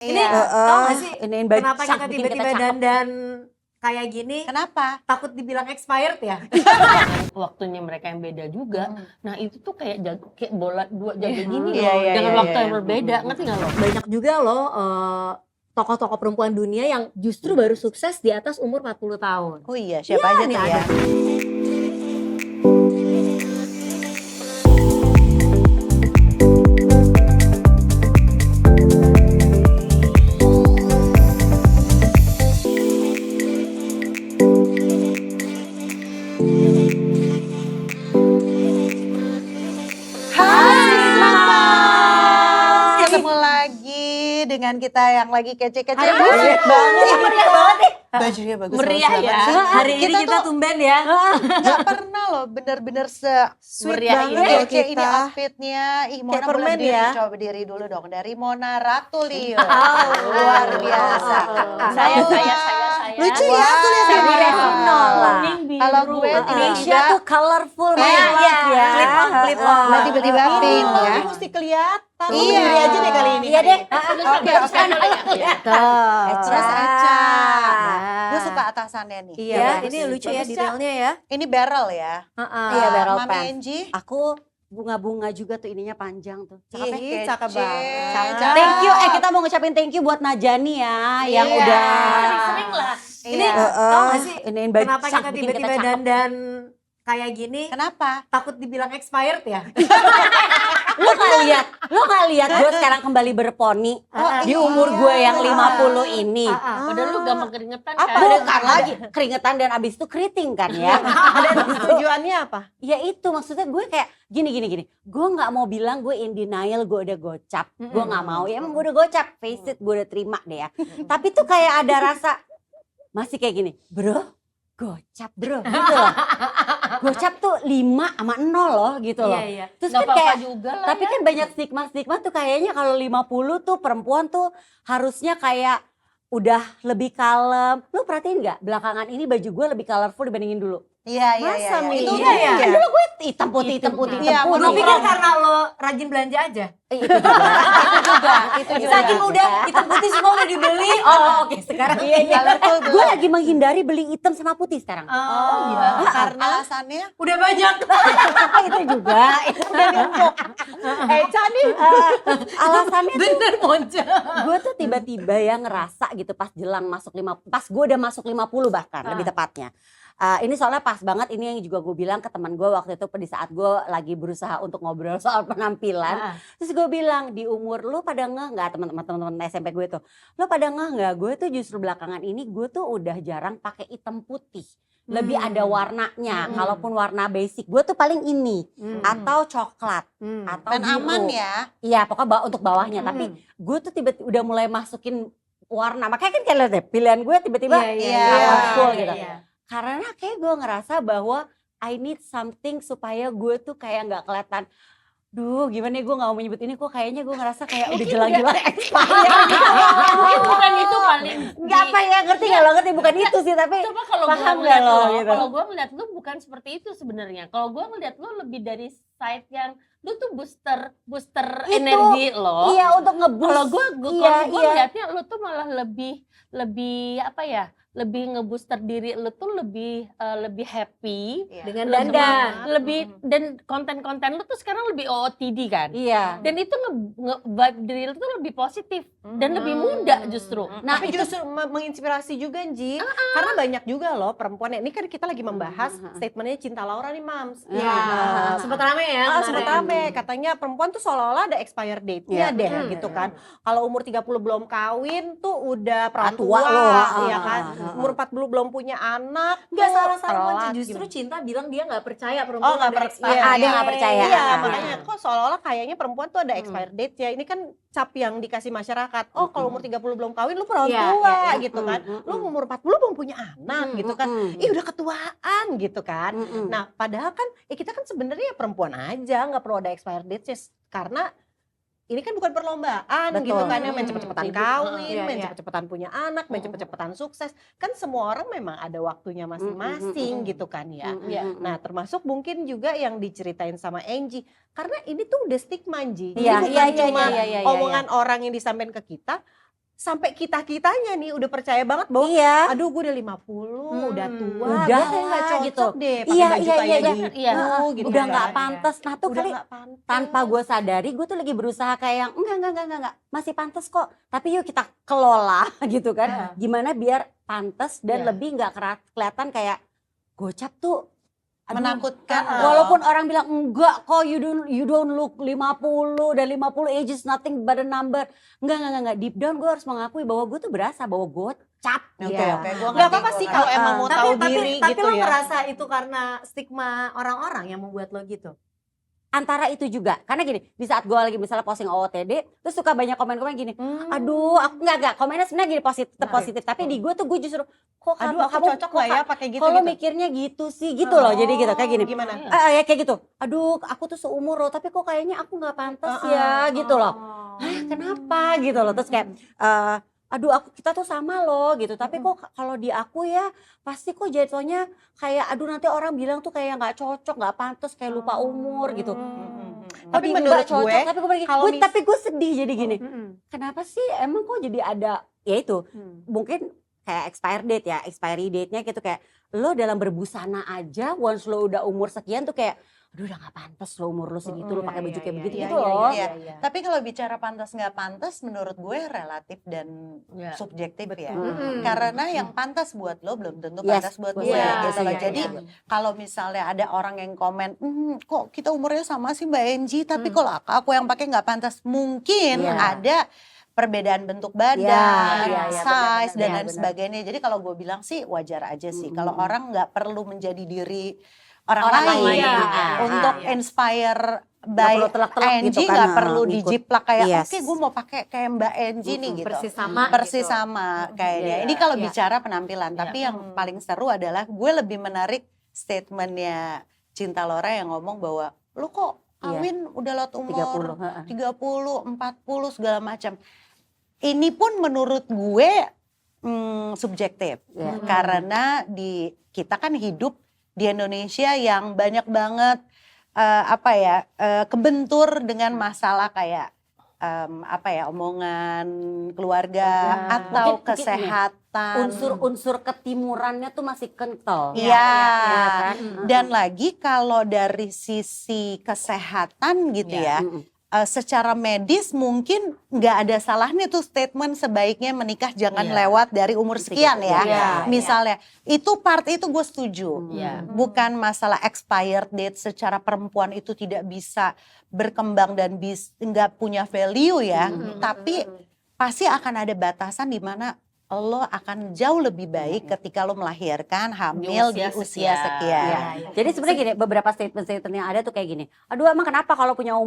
Ini Iya. tau gak sih Iniin kenapa bacak, kita bikin kita tiba-tiba cakep. dandan kayak gini? Kenapa? Takut dibilang expired ya? Waktunya mereka yang beda juga. Nah itu tuh kayak bola dua jago gini Iya, loh, iya, dengan iya, waktu iya. yang berbeda, ngerti nggak lo? Banyak juga loh tokoh-tokoh perempuan dunia yang justru baru sukses di atas umur 40 tahun. Oh iya, siapa aja nih tuh ada. ya? Ketemu lagi dengan kita yang lagi kece-kece banget. Meriah banget nih. Bajunya bagus Meriah banget ya. sih. Hari ini kita tuh tumben ya. nggak pernah loh bener-bener se-sweet Meriah banget ini loh kita. ini outfitnya. Ih, Mona Kayak boleh permen berdiri, ya. coba berdiri dulu dong. Dari Mona Ratulio. Luar biasa. Saya. Lucu ya Wah, tuh lihat Sari ini. Retino lah. Kuning, biru. Kalau gue Indonesia tuh colorful banget Iya, ya. clip on, clip on. Nah, tiba-tiba pink ya. Mesti kelihatan. Iya. Berdiri aja deh kali ini. Iya deh. Oke, oke. Terus Aca. Gue suka atasannya nih. Iya, bagus ini sih. lucu ya Bagus, Ca. detailnya ya. Ini barrel ya. Iya, barrel Mami pants. Angie. Aku bunga-bunga juga tuh ininya panjang tuh. Cakep Ih, ya? cakep kece. banget. Cakep. Thank you, kita mau ngucapin thank you buat Najani ya, yang Iya. udah Sering-sering lah. Ini Iya. tau gak sih iniin kenapa bacak, kita bikin tiba-tiba kita cakep. dandan kayak gini? Kenapa? Takut dibilang expired ya? Lo gak lihat gue sekarang kembali berponi di umur gue yang 50 ini. Padahal lu gampang keringetan Apa? kan. Bukan lagi keringetan dan abis itu keriting kan ya. Tujuannya apa? Ya itu maksudnya gue kayak gini. Gue nggak mau bilang gue in denial gue udah gocap. Gue nggak mau. Ya emang gue udah gocap. Face it, gue udah terima deh ya. Tapi tuh kayak ada rasa masih kayak gini, bro. Gocap bro, gitu loh. Gocap tuh 5 sama 0 loh gitu loh. Iya. Terus Nggak kan apa-apa kayak juga lah tapi ya. kan banyak stigma tuh kayaknya kalau 50 tuh perempuan tuh harusnya kayak udah lebih kalem. Lu perhatiin nggak belakangan ini baju gue lebih colorful dibandingin dulu? Iya, Masa nih? Itu Iya, iya. Kan dulu gue hitam putih. Iya, Gue monokrom. pikir karena lo rajin belanja aja. Itu juga. Saking udah hitam putih semua udah dibeli. Oh oke sekarang iya. Gue lagi menghindari beli hitam sama putih sekarang. Oh Iya, iya. karena alasannya Udah banyak. Itu juga. Cani. Alasannya tuh Bener Monca. gue tuh tiba-tiba ya ngerasa gitu pas jelang masuk 50, pas gue udah masuk 50 bahkan lebih tepatnya. Ini soalnya pas banget ini yang juga gue bilang ke teman gue waktu itu di saat gue lagi berusaha untuk ngobrol soal penampilan. Terus gue bilang di umur lu pada ngeh nggak teman-teman SMP gue tuh, lu pada ngeh nggak gue tuh justru belakangan ini gue tuh udah jarang pakai hitam putih. Lebih ada warnanya, kalaupun warna basic gue tuh paling ini atau coklat atau dan biru. aman ya. Iya pokoknya untuk bawahnya, tapi gue tuh tiba-tiba udah mulai masukin warna, makanya kan kayak lihat deh pilihan gue tiba-tiba colorful gitu. Karena kayak gue ngerasa bahwa I need something supaya gue tuh kayak nggak kelihatan. Duh gimana ya gue gak mau menyebut ini kok kayaknya gue ngerasa kayak udah jelang-jelang expired. Mungkin bukan itu paling. Gak apa ya ngerti gak lo ngerti bukan itu sih tapi Coba kalau gue paham ngeliat nggak lo lo, gitu. kalau gue ngeliat lo bukan seperti itu sebenarnya. Kalau gue ngeliat lo lebih dari side yang lo tuh booster Itu, energi lo. iya untuk ngeboost. Kalau gue iya. ngeliatnya lo tuh malah lebih apa ya? Lebih ngebooster diri lo tuh lebih happy Dengan lo dandan. lebih dan konten-konten lo tuh sekarang lebih OOTD kan. Iya. Dan itu vibe diri lo tuh lebih positif dan lebih muda justru. Nah Tapi itu justru menginspirasi juga Ji, karena banyak juga loh perempuan, ini kan kita lagi membahas statementnya Cinta Laura nih Mams. Iya. Sempat rame ya. Sempat rame, katanya perempuan tuh seolah-olah ada expired date-nya deh gitu kan. Kalau umur 30 belum kawin tuh udah perawan Tua tua, lo, ya kan. Umur 40 belum punya anak. Enggak tuh salah-salah Monca, telat justru gimana. Cinta bilang dia nggak percaya Oh, perempuan nggak udah percaya. expired. Dia nggak percaya. Iya, Ah. makanya kok seolah-olah kayaknya perempuan tuh ada expired date ya. Ini kan cap yang dikasih masyarakat. Oh, kalau umur 30 belum kawin lu perawan Iya, tua iya, gitu kan. Lu umur 40 belum punya anak gitu kan. Ih, udah ketuaan gitu kan. Nah, padahal kan kita kan sebenarnya perempuan aja, nggak perlu ada expired date karena ini kan bukan perlombaan Betul. gitu kan ya, main cepet-cepetan kawin, Iya, main iya. cepet-cepetan punya anak, main cepet-cepetan sukses. Kan semua orang memang ada waktunya masing-masing gitu kan ya. Nah termasuk mungkin juga yang diceritain sama Angie. Karena ini tuh udah stigma Angie. Jadi Iya, bukan iya, cuma iya. omongan orang yang disampaikan ke kita. sampai kita-kitanya nih udah percaya banget bahwa Iya. aduh gue udah 50, udah tua, Udah gue kayak nggak lah, cocok gitu. deh pakai Iya, baju iya, kayak iya, gitu, iya. gitu Udah kan. nggak pantas. Nah tuh Udah kali nggak pantas. tanpa gue sadari gue tuh lagi berusaha kayak yang enggak, masih pantas kok. Tapi yuk kita kelola gitu kan. Gimana biar pantas dan Iya. lebih nggak kelihatan kayak gocap tuh. Aduh, Menakutkan loh. walaupun orang bilang enggak kok you don't look 50 dan 50 age is nothing but a number. Enggak. Deep down gue harus mengakui bahwa gue tuh berasa bahwa gocap. Oke, Iya. oke, gua Nggak ngerti, apa-apa gua sih ngerti. kalau emang mau tahu diri tapi gitu lo ya. ngerasa itu karena stigma orang-orang yang membuat lo gitu? Antara itu juga karena gini di saat gue lagi misalnya posting OOTD terus suka banyak komen-komen gini Hmm. aduh aku enggak komennya sebenarnya gini positif tapi di gue tuh gue justru kok Aduh, aku cocok nggak ya pakai gitu kalau gitu. mikirnya gitu sih gitu loh jadi gitu kayak gini Gimana? ya kayak gitu aduh aku tuh seumur loh tapi kok kayaknya aku nggak pantas ya gitu loh. Hah, kenapa gitu loh terus kayak aduh kita tuh sama loh gitu tapi kok kalau di aku ya pasti kok jatuhnya kayak aduh nanti orang bilang tuh kayak nggak cocok nggak pantas kayak lupa umur gitu. Tapi Kok di menurut Mbak cocok, gue, tapi gue kalau tapi gue sedih jadi gini. Kenapa sih emang kok jadi ada ya itu mungkin kayak expiry date-nya gitu kayak lo dalam berbusana aja once lo udah umur sekian tuh kayak aduh udah gak pantas lo umur lo segitu lo pakai baju kayak begitu gitu loh. iya. Tapi kalau bicara pantas nggak pantas, menurut gue relatif dan subjektif ya. Karena yang pantas buat lo belum tentu pantas buat gue gitu loh. Jadi kalau misalnya ada orang yang komen, kok kita umurnya sama sih Mbak Enji, tapi kalau aku yang pakai nggak pantas, mungkin ada perbedaan bentuk badan, size dan lain sebagainya. Jadi kalau gue bilang sih wajar aja sih. Kalau orang nggak perlu menjadi diri orang lain untuk inspire by perlu telak-telak Enji, gitu kan, nggak perlu ngikut. dijiplak kayak Yes. oke gue mau pakai kayak Mbak Enji nih gitu. Persis sama Sama kayaknya. Ini kalau bicara penampilan, tapi yang paling seru adalah gue lebih menarik statementnya Cinta Laura yang ngomong bahwa lu kok kawin udah lot umur 30, 40 segala macam. Ini pun menurut gue subjektif karena kita kan hidup di Indonesia yang banyak banget kebentur dengan masalah kayak omongan keluarga atau Mungkin kesehatan. unsur-unsur ketimurannya tuh masih kental. Iya. kan? Dan lagi kalau dari sisi kesehatan gitu ya. Secara medis mungkin nggak ada salahnya tuh statement sebaiknya menikah jangan lewat dari umur sekian ya. Misalnya itu part itu gue setuju. Bukan masalah expired date secara perempuan itu tidak bisa berkembang dan nggak punya value ya. Tapi pasti akan ada batasan di mana lo akan jauh lebih baik ketika lo melahirkan hamil di usia sekian. Jadi sebenarnya gini, beberapa statement yang ada tuh kayak gini. Aduh emang kenapa kalau punya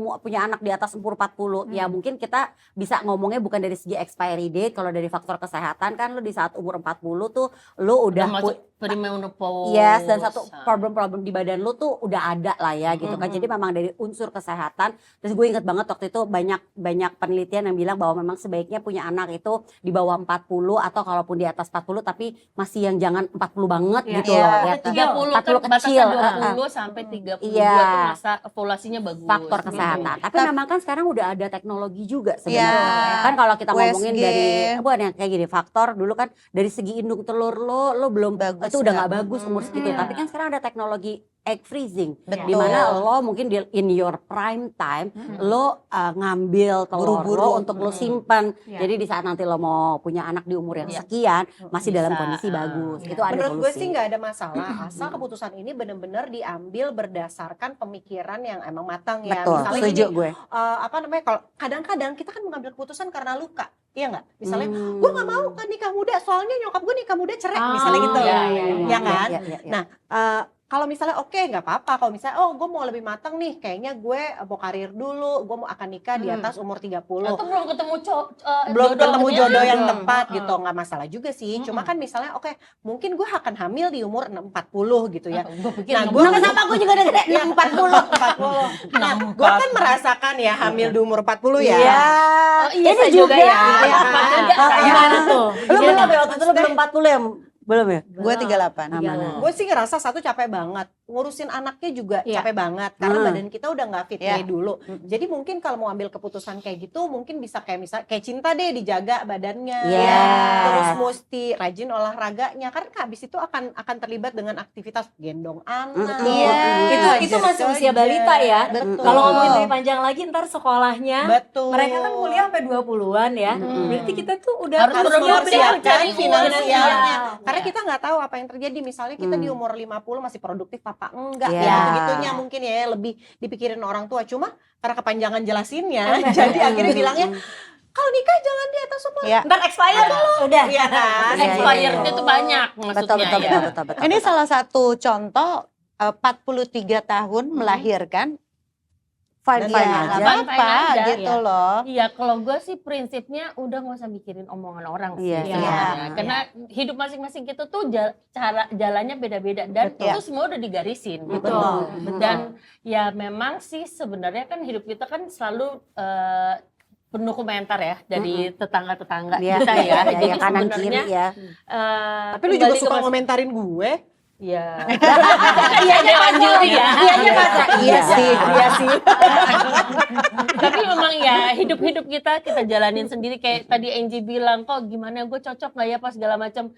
anak di atas umur 40? Ya mungkin kita bisa ngomongnya bukan dari segi expiry date, kalau dari faktor kesehatan kan lo di saat umur 40 tuh lo udah masuk perimenopause. Yes, dan satu problem-problem di badan lo tuh udah ada lah ya gitu kan. Jadi memang dari unsur kesehatan. Terus gue inget banget waktu itu banyak penelitian yang bilang bahwa memang sebaiknya punya anak itu di bawah 40 atau kalaupun di atas 40 tapi masih yang jangan 40 banget gitu loh ya. 30 kan 40 batasnya kecil. 20 sampai 32 Iya. tuh masa ovulasinya bagus. Faktor kesehatan. Tapi memang kan sekarang udah ada teknologi juga Iya. sebenarnya. Kan kalau kita ngomongin USG. dari bukan yang kayak gini faktor dulu kan dari segi induk telur lo belum Bagus itu udah nggak? nggak bagus umur segitu. Tapi kan sekarang ada teknologi egg freezing, Betul. di mana lo mungkin in your prime time lo ngambil telur Buru-buru. lo untuk lo simpan. Jadi di saat nanti lo mau punya anak di umur yang sekian masih dalam kondisi bagus. Itu ada Menurut gue solusi. sih nggak ada masalah asal keputusan ini benar-benar diambil berdasarkan pemikiran yang emang matang ya. Betul, Misalnya setuju gini, gue. kalau kadang-kadang kita kan mengambil keputusan karena luka, iya nggak? Misalnya gue nggak mau kan nikah muda, soalnya nyokap gue nikah muda cerai, misalnya gitu, ya kan? Nah, kalau misalnya oke nggak apa-apa, kalau misalnya gue mau lebih matang nih, kayaknya gue mau karir dulu, gue mau akan nikah di atas umur 30. Atau belum ketemu Belum jodoh ketemu gitu ya. jodoh yang tepat gitu, nggak masalah juga sih. Cuma kan misalnya mungkin gue akan hamil di umur 40 gitu ya. Gue pikir Nah, Gue kenapa gue juga udah gede 40. Nah, gue kan merasakan ya hamil di umur 40 ya. iya ini saya juga ya. ya. Gimana tuh? Lu belum ya waktu itu lu belum 40 ya? Belum ya? Gue 38. Aman. Gue sih ngerasa satu capek banget, ngurusin anaknya juga Iya. capek banget karena Hmm. badan kita udah nggak fit Iya. kayak dulu. Jadi mungkin kalau mau ambil keputusan kayak gitu, mungkin bisa kayak Cinta deh, dijaga badannya, Iya. terus mesti rajin olahraganya, karena habis itu akan terlibat dengan aktivitas gendong anak. Iya. Itu masih usia kerja. balita ya. Betul. Kalau ngomongin lebih panjang lagi ntar sekolahnya, Betul. mereka kan kuliah sampai 20-an ya. Mm-mm. Berarti kita tuh udah Harus mempersiapkan cari uang. finansialnya. Iya. Karena kita nggak tahu apa yang terjadi. Misalnya kita di umur 50 masih produktif apa enggak. Iya. Ya gitu-gitunya mungkin ya lebih dipikirin orang tua. Cuma karena kepanjangan jelasinnya, jadi akhirnya bilangnya kalau nikah jangan di atas umur. Ya. ntar expire udah. Iya kan? Iya, Expirednya iya. tuh banyak Betul, maksudnya betul, ya. betul. Ini salah satu contoh 43 tahun melahirkan. Fine, Dan fine ya, aja. nggak Fine-fine apa-apa aja, gitu ya. loh. Iya, kalau gue sih prinsipnya udah nggak usah mikirin omongan orang sih. Iya, sebenarnya. iya. Karena hidup masing-masing kita tuh cara jalannya beda-beda dan Betul. itu semua udah digarisin. gitu. Betul. Dan ya memang sih sebenarnya kan hidup kita kan selalu penuh komentar ya dari tetangga-tetangga Iya, kita ya. iya, Jadi iya, kanan sebenarnya kiri ya. Tapi lu juga suka ngomentarin gue. Ya. Iya aja Mas Juli ya. Iya aja Mas. Iya sih. Iya sih. Tapi memang ya hidup-hidup kita jalanin sendiri kayak tadi Angie bilang kok gimana gue cocok nggak ya pas segala macam.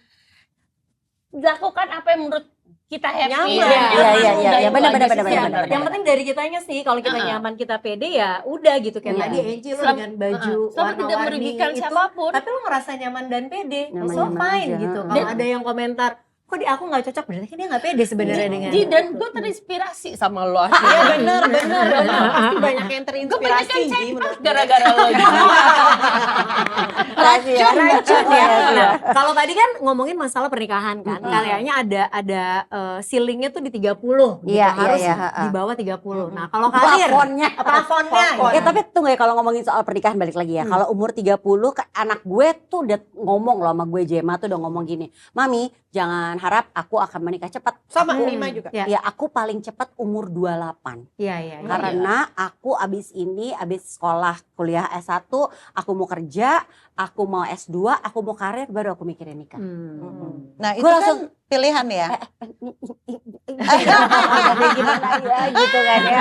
Lakukan apa yang menurut kita happy. Nyaman. Iya, Udah iya, itu benar, aja benar, sih benar, sebenarnya. benar. Yang penting dari kitanya sih, kalau kita nyaman, kita pede ya udah gitu. Kayak Iya. tadi Angie lo Selama- dengan baju Selama tidak warna-warni merugikan itu, siapapun. tapi lo ngerasa nyaman dan pede, so Nyaman-nyaman fine aja. gitu. Dan- Kalau ada yang komentar, kok di aku nggak cocok, berarti kan dia nggak pede sebenarnya dengan. Dan gue terinspirasi sama lo. Iya benar. Pasti banyak yang Gue terinspirasi banyak yang Ji, menurut gue. gara-gara lo. Racun ya. Iya. Nah, kalau tadi kan ngomongin masalah pernikahan kan, kayaknya ada ceilingnya tuh di 30 gitu. Iya, Harus iya, iya. di bawah 30. Nah, kalau karir Plafonnya. plafonnya. Ya tapi tunggu ya, kalau ngomongin soal pernikahan balik lagi ya. Kalau umur 30 anak gue tuh udah ngomong loh sama gue, Jema tuh udah ngomong gini. Mami, jangan harap aku akan menikah cepat. Sama Hmm. Nima juga. Ya. Ya aku paling cepat umur 28. Iya, iya. iya. Karena aku abis sekolah kuliah S1, aku mau kerja, aku mau S2, aku mau karir, baru aku mikirin nikah. Nah itu Gua kan langsung- pilihan ya. Tapi gimana ya gitu kan ya.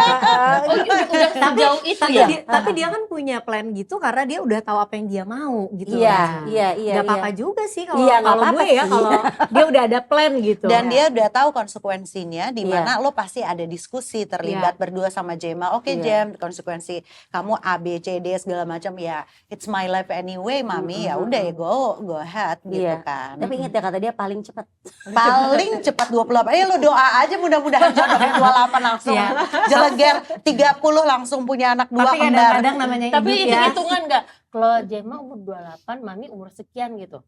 Oh, udah sejauh itu Tapi, ya. tapi dia kan punya plan gitu karena dia udah tahu apa yang dia mau gitu. Iya, Nah, iya, iya. Gak apa-apa juga sih kalau Iya, nggak kalau apa-apa gue ya, sih. kalau dia udah ada plan gitu. Dan dia udah tahu konsekuensinya di Iya. mana lo pasti ada diskusi terlibat berdua sama Jema. Oke Iya. Jem, konsekuensi kamu A B C D segala macam ya. It's my life anyway, Mami. Ya udah ya go ahead gitu Iya. kan. Tapi ingat ya kata dia paling cepat. Paling cepat 28. Lo doa aja mudah-mudahan cepat 28 langsung. Iya. Jeleger 30 langsung punya anak 2 Tapi kembar. kadang-kadang namanya Tapi hidup ya. hitung-hitungan nggak? Kalau Jema umur 28, Mami umur sekian gitu.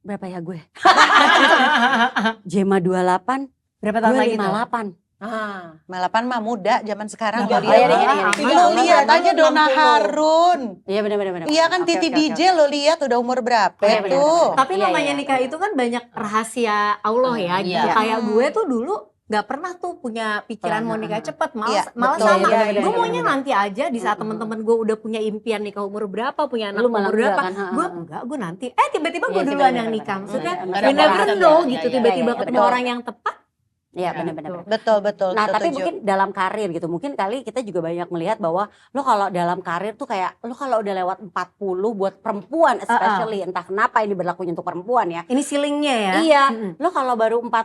Berapa ya gue? Jema 28, Berapa tahun gue lagi tuh? 58. Ah. 58 mah muda zaman sekarang. Muda. Lo Oh, iya, lihat, iya, iya, iya. lo lihat aja Donna 60. Harun. Iya benar-benar. Iya kan Titi DJ lo lihat udah umur berapa Iya, benar, tuh. benar. Tapi Iya, namanya iya. nikah itu kan banyak rahasia Allah ya. Iya. Gitu. Kayak gue tuh dulu nggak pernah tuh punya pikiran mau nikah cepet. Malah, Iya, malah betul. sama. Iya, benar, Gue benar, maunya benar. nanti aja di saat teman-teman gue udah punya impian nikah umur berapa, punya anak Lu malah umur berapa. enggak kan? Gue enggak, gue nanti. Tiba-tiba gue Iya sih, duluan benar, yang benar, nikah. benar. Maksudnya Iya, we benar. never Ada know batasnya, gitu. iya, Tiba-tiba iya, ketemu betul. orang yang tepat. Iya Ya, benar-benar. gitu. Betul Nah tapi setuju. mungkin dalam karir gitu, mungkin kali kita juga banyak melihat bahwa lo kalau dalam karir tuh kayak lo kalau udah lewat 40 buat perempuan especially, entah kenapa ini berlakunya untuk perempuan ya. Ini ceilingnya ya. Iya, Mm-mm. lo kalau baru 40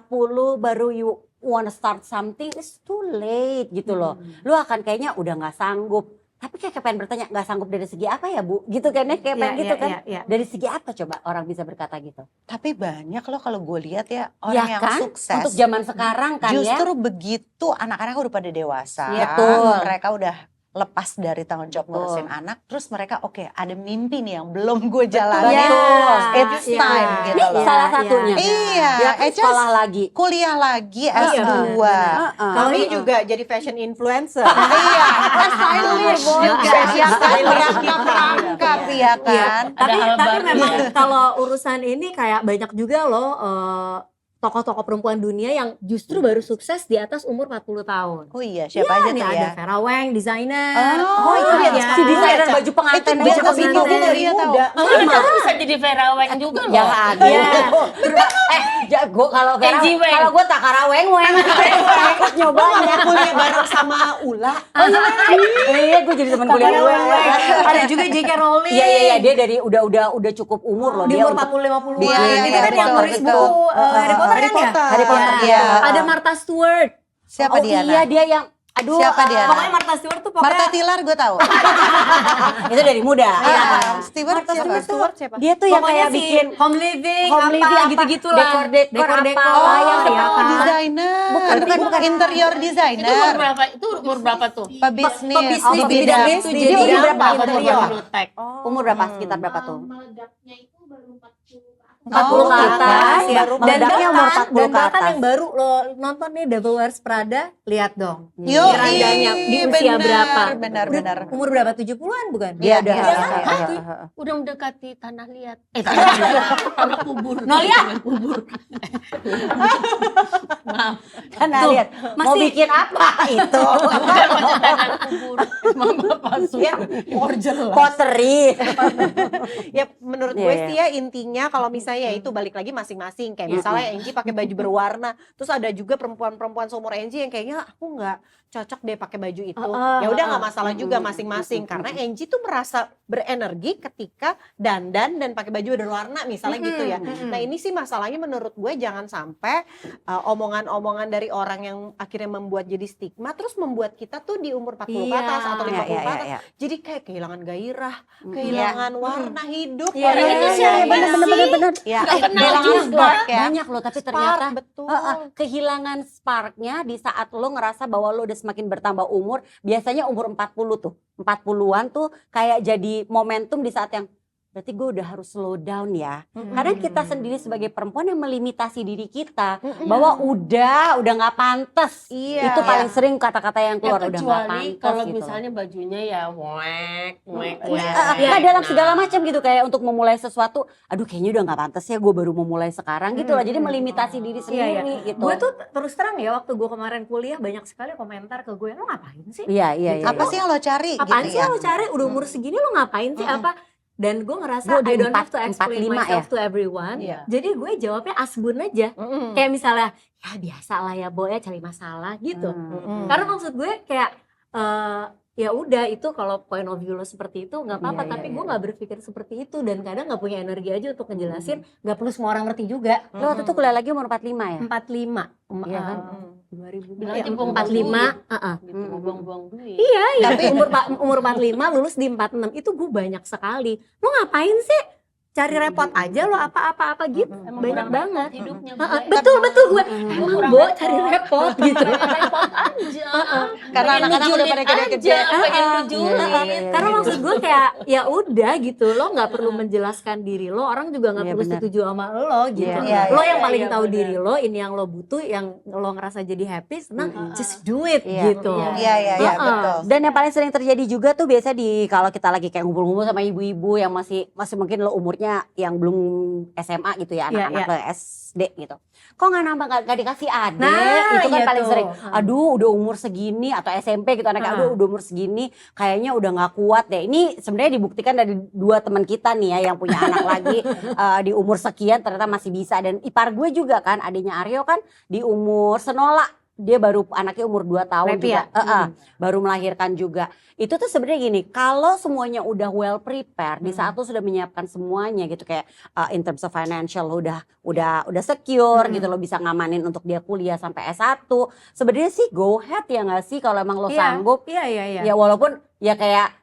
baru you wanna start something, it's too late gitu loh. Lo akan kayaknya udah nggak sanggup. Tapi kayak pengen bertanya, nggak sanggup dari segi apa ya Bu? Gitu kan ya, kayak pengen Iya, gitu iya, kan. iya, iya. Dari segi apa coba orang bisa berkata gitu? Tapi banyak loh kalau gue lihat ya orang Ya yang kan? sukses. Untuk zaman sekarang kan ya. Justru begitu anak-anak udah pada dewasa. Iya, betul. Mereka udah lepas dari tanggung jawab Betul. ngurusin anak. Terus mereka oke, ada mimpi nih yang belum gue jalani. Betul. It's Iya. time gitu Ini loh. salah Iya, satunya. Iya, Dia kan Eca sekolah lagi. kuliah lagi Iya, S2. benar. Heeh. Kami juga jadi fashion influencer. Iya, stylish juga. Fashion Yang stylist merangkap-rangkap ya kan. Ada Tapi hal tapi baru. memang kalau urusan ini kayak banyak juga loh tokoh-tokoh perempuan dunia yang justru baru sukses di atas umur 40 tahun. Oh iya, siapa aja Nih tuh ada ya? Vera Wang, desainer. Oh, itu dia ya. Si desainer Ca. baju pengantin Itu baju dia pengantin. itu dari muda. Kamu bisa jadi Vera Wang juga loh. Ya ada. Gue kalau Angie Weng. kalau gue Takara Weng takut nyobanya. Kuliah bareng sama Ula. Iya, gue jadi teman kuliah Vera gue. Wang. Ada juga J.K. Rowling. Iya, dia dari udah cukup umur loh Di dia umur untuk 40-50. Iya, iya, Itu kan betul, yang nulis betul. buku Harry Potter Harry kan ya? Potter. Harry Potter. Iya. Ada Martha Stewart. Siapa Oh dia? iya, dia yang aduh. Siapa dia? Pokoknya Martha Stewart tuh Martha pokoknya Tilar gue tahu. Itu dari muda. Iya. Iya. Stewart siapa? Stewart siapa? Dia tuh yang pokoknya kayak si bikin home living, home apa living, apa, gitu-gitu lah. dekor apa Oh, lah yang ya oh, kan? desainer. Bukan. Interior Itu umur designer. berapa? Itu umur berapa tuh? Pebisnis. Pebisnis di di bidang bidang bisnis. itu. Dia Jadi umur berapa? apa? Umur Iya. berapa? Umur berapa? Sekitar berapa tuh? Meledaknya itu baru 40 ke atas. 40 ke atas ya. baru Dan meledaknya umur 40 dan ke bahkan atas. yang baru lo nonton nih Devil Wears Prada, lihat dong. Yo, Mirandanya di usia berapa? Benar. Umur berapa? 70-an bukan? Iya, udah. iya, Udah mendekati tanah liat. Tanah liat. Tanah kubur. Nolia. Tanah kubur. Maaf. Kan Tuh, lihat mau masih- bikin apa itu? Bukan masih tanah kubur. Emang bapak Ya, suka. jelas. Pottery. Ya menurut Iya, gue iya. sih ya intinya kalau misalnya ya itu balik lagi masing-masing. Kayak misalnya Angie pakai baju berwarna, terus ada juga perempuan-perempuan seumur Angie yang kayaknya aku nggak cocok deh pakai baju itu. Ya udah nggak masalah juga masing-masing karena Angie tuh merasa berenergi ketika dandan dan pakai baju berwarna misalnya gitu ya. Nah ini sih masalahnya menurut gue jangan sampai omongan-omongan dari orang yang akhirnya membuat jadi stigma terus membuat kita tuh di umur 40 ke atas atau 50 Iya, ke atas iya. jadi kayak kehilangan gairah, kehilangan warna hidup. Iya, Orang iya, itu iya, siapa iya, sih? bener. Ya, Nggak kenal kehilangan juga. spark ya. Banyak loh tapi Spark, ternyata betul. kehilangan sparknya di saat lo ngerasa bahwa lo udah semakin bertambah umur. Biasanya umur 40 tuh 40-an tuh kayak jadi momentum di saat yang berarti gue udah harus slow down ya. Karena kita sendiri sebagai perempuan yang melimitasi diri kita bahwa udah nggak pantas. Iya. Itu paling sering kata-kata yang Ya, keluar udah nggak kecuali pantas kalau gitu. misalnya bajunya ya wek. Nah, dalam segala macam gitu kayak untuk memulai sesuatu, aduh kayaknya udah nggak pantas ya gue baru memulai sekarang gitu lah. Jadi melimitasi diri Iya, sendiri gitu. Gue tuh terus terang ya waktu gue kemarin kuliah banyak sekali komentar ke gue, lo ngapain sih? Iya. Apa sih yang lo cari Apaan gitu sih ya? yang lo cari? Udah umur segini lo ngapain sih? Apa? Dan gue ngerasa Gua udah I don't have to 45 explain myself to everyone. Iya. Jadi gue jawabnya asbun aja. Kayak misalnya, ya biasa lah ya Bo ya cari masalah gitu. Karena maksud gue kayak ya udah itu kalau point of view lo seperti itu nggak apa-apa, Iya, tapi iya, gue nggak berpikir seperti itu dan kadang nggak punya energi aja untuk ngejelasin, nggak perlu semua orang ngerti juga. Lo waktu itu kuliah lagi umur 45 ya? 45 Iya kan? 2000 Bilang ya, aja buang-buang 45 Gitu, buang-buang duit. iya tapi umur 45 lulus di 46 itu gue banyak sekali. Lo ngapain sih? Cari repot aja lo apa-apa gitu. Emang Banyak kurang banget. hidupnya Betul gue. Gua Emang kurang Bo repot. cari repot gitu. repot aja. Karena Pengen anak-anak udah ngejulit pada gede-gede. aja, pengen Iya, ngejulit. Karena maksud gue kayak ya udah gitu, lo nggak perlu menjelaskan diri lo, orang juga nggak Iya, perlu benar. setuju sama lo gitu. Iya, Lo iya, yang paling iya, tahu benar. diri lo, ini yang lo butuh, yang lo ngerasa jadi happy, senang, just do it Iya. gitu. Iya, betul. Dan yang paling sering terjadi juga tuh biasa di kalau kita lagi kayak ngumpul-ngumpul sama ibu-ibu yang masih mungkin lo umurnya yang belum SMA gitu ya, Iya, anak-anak iya. lo SD gitu. Kok nggak nambah nggak dikasih adik? Nah, Itu kan iya paling tuh. sering. Aduh udah umur segini atau SMP gitu anaknya, aduh udah umur segini kayaknya udah nggak kuat deh. Ini sebenarnya dibuktikan dari dua teman kita nih ya yang punya anak lagi di umur sekian ternyata masih bisa. Dan ipar gue juga kan, adiknya Aryo kan di umur senola. Dia baru anaknya umur 2 tahun Lepi juga. ya? Baru melahirkan juga. Itu tuh sebenarnya gini, kalau semuanya udah well prepared di saat lu sudah menyiapkan semuanya gitu kayak in terms of financial lu udah secure gitu, lo bisa ngamanin untuk dia kuliah sampai S1. Sebenarnya sih go ahead ya nggak sih kalau emang lo sanggup. Iya. Ya walaupun ya kayak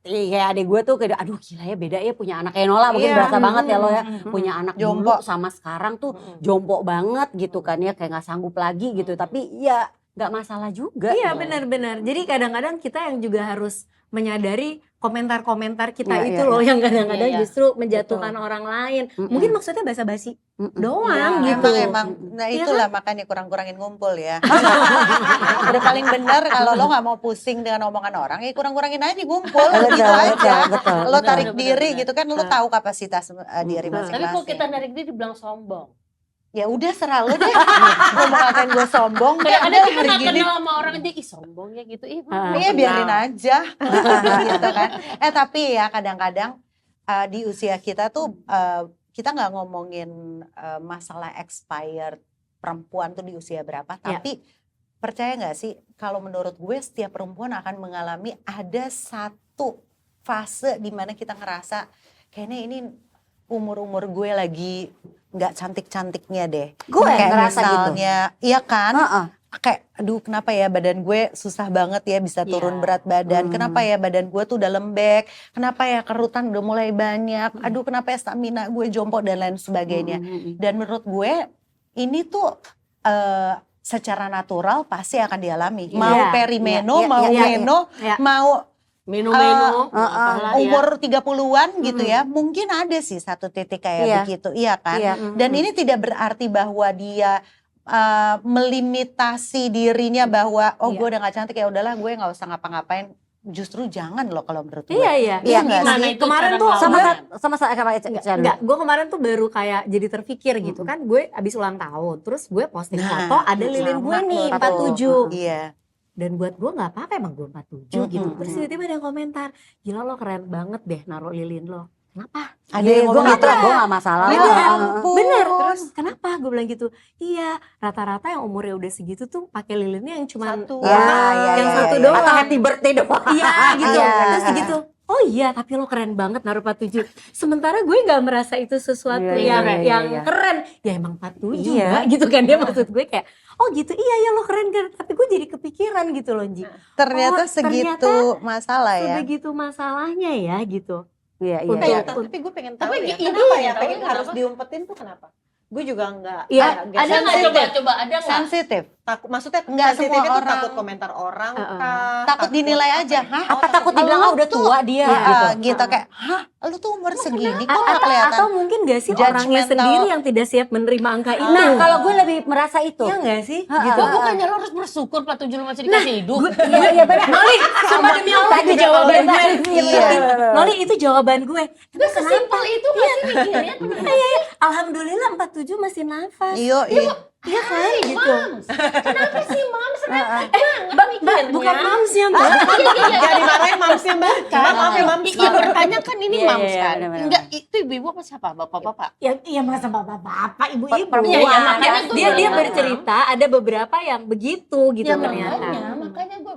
adik gue tuh kayak aduh gila ya beda ya punya anak kayak Nola mungkin Iya. berasa banget ya lo ya punya anak Jompo. dulu sama sekarang tuh jompo banget gitu kan ya kayak nggak sanggup lagi gitu tapi ya nggak masalah juga. Iya gitu. benar-benar. Jadi kadang-kadang kita yang juga harus menyadari komentar-komentar kita Iya, itu iya, loh yang kadang-kadang Iya, iya. justru menjatuhkan orang lain. Mungkin maksudnya basa-basi doang Ya, gitu. emang nah Iya itulah makanya kurang-kurangin ngumpul ya. Udah paling benar kalau lo nggak mau pusing dengan omongan orang, ya kurang-kurangin aja ngumpul Betul, gitu aja. betul. Lo tarik Benar, diri benar. gitu kan, lo tahu kapasitas diri Tapi masing-masing. kok kita narik dia dibilang sombong. ya udah serah lo deh. Lo mau ngatain gue sombong, Kadang-kadang udah kita hari nggak gini. kenal sama orang aja, ih sombong ya gitu. Ih, Iya biarin aja gitu kan. Tapi ya kadang-kadang di usia kita tuh kita nggak ngomongin masalah expired perempuan tuh di usia berapa, tapi percaya nggak sih kalau menurut gue setiap perempuan akan mengalami ada satu fase di mana kita ngerasa kayaknya ini umur-umur gue lagi nggak cantik-cantiknya deh. Gue kayak ngerasa gitu. misalnya, iya kan? Heeh. Kayak aduh kenapa ya badan gue susah banget ya bisa turun berat badan, kenapa ya badan gue tuh udah lembek, kenapa ya kerutan udah mulai banyak, aduh kenapa ya stamina gue jompo dan lain sebagainya. Dan menurut gue ini tuh secara natural pasti akan dialami, mau perimeno, mau meno, mau menu-menu umur 30-an gitu ya, mungkin ada sih satu titik kayak begitu, iya kan? Dan ini tidak berarti bahwa dia melimitasi dirinya bahwa gue udah gak cantik ya udahlah gue nggak usah ngapa-ngapain. Justru jangan loh kalau menurut gue. Iya. nggak gimana sih? itu Kemarin cara tuh Sama enggak, gue kemarin tuh baru kayak jadi terpikir gitu kan, gue abis ulang tahun, terus gue posting foto ada lilin gue nih 47. Iya. Dan buat gue nggak apa-apa emang gue 47 gitu. Terus tiba-tiba ada yang komentar, gila lo keren banget deh naruh lilin lo. Kenapa? Ada yang gue ngomong gitu. gue gak masalah. Ya ampun. Bener. Terus kenapa gue bilang gitu? Iya, rata-rata yang umurnya udah segitu tuh pakai lilinnya yang cuma Satu. yang satu doang. Atau happy birthday doang. Iya gitu. Iya. Terus gitu. Oh iya, tapi lo keren banget naruh 47. Sementara gue nggak merasa itu sesuatu yang keren. Ya emang 47 Mbak, gitu kan dia maksud gue kayak, oh gitu, iya ya lo keren kan. Tapi gue jadi kepikiran gitu loh Ji. Ternyata segitu masalah ya. Sebegitu masalahnya ya gitu. Iya. Tapi gue pengen tahu Tapi ya, ini kenapa ya, ya tahu pengen kenapa? harus diumpetin tuh kenapa? Gue juga enggak. Iya, ada nggak coba ada nggak? Sensitif. Takut, maksudnya Nggak sensitifnya semua tuh orang. takut komentar orang kah? Takut dinilai aja, hah? Apa takut dibilang Lu udah tuh- tua dia gitu kayak, hah? Lu tuh umur segini kok nggak kelihatan? Atau mungkin gak sih orangnya Judgmental. sendiri yang tidak siap menerima angka itu? Nah kalau gue lebih merasa itu. Iya gak sih? Gitu. Bukannya lo harus bersyukur 47 lo masih dikasih hidup. Iya benar. Noli, sumpah demi Allah itu jawaban gue. Iya. Noli itu jawaban gue. Gue sesimpel itu masih mikirnya. Alhamdulillah 47 masih nafas. Iya. Iya kan gitu. Kenapa sih mams? Bukan mamsnya Mbak. Jadi marahin mamsnya Mbak. Maaf ya mams. Yang bertanya kan ini Iya, mams iya, kan. benar-benar. Enggak, itu ibu-ibu apa siapa? Bapak-bapak. Ya masa bapak-bapak, ibu-ibu. Perempuan. Iya, makanya gue dia bilang. bercerita ada beberapa yang begitu gitu Ya ternyata. makanya gue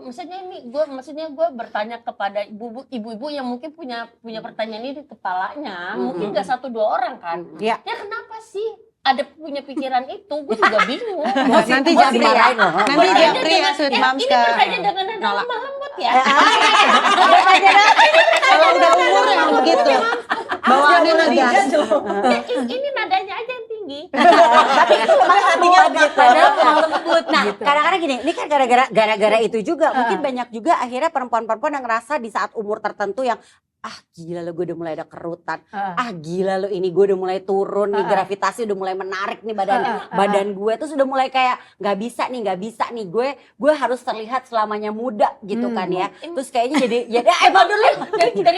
maksudnya gue bertanya kepada ibu-ibu yang mungkin punya pertanyaan ini di kepalanya, mungkin nggak 1-2 orang kan. Iya. Ya kenapa sih ada punya pikiran itu? Gue juga bingung. Nanti Japri ya. Nanti Japri ya Sweet Moms Ini ke bertanya dengan nada lemah lembut ya. kalau udah umur yang begitu. Bawaannya ngegas. Ini nadanya aja yang tinggi. Padahal lembut. Nah, kadang-kadang gini, ini kan gara-gara itu juga, mungkin banyak juga akhirnya perempuan-perempuan yang ngerasa di saat umur tertentu yang gila lo gue udah mulai ada kerutan, gila lo ini gue udah mulai turun nih, gravitasi udah mulai menarik nih badan gue tuh sudah mulai kayak nggak bisa nih gue harus terlihat selamanya muda gitu kan ya, terus kayaknya jadi emang dulu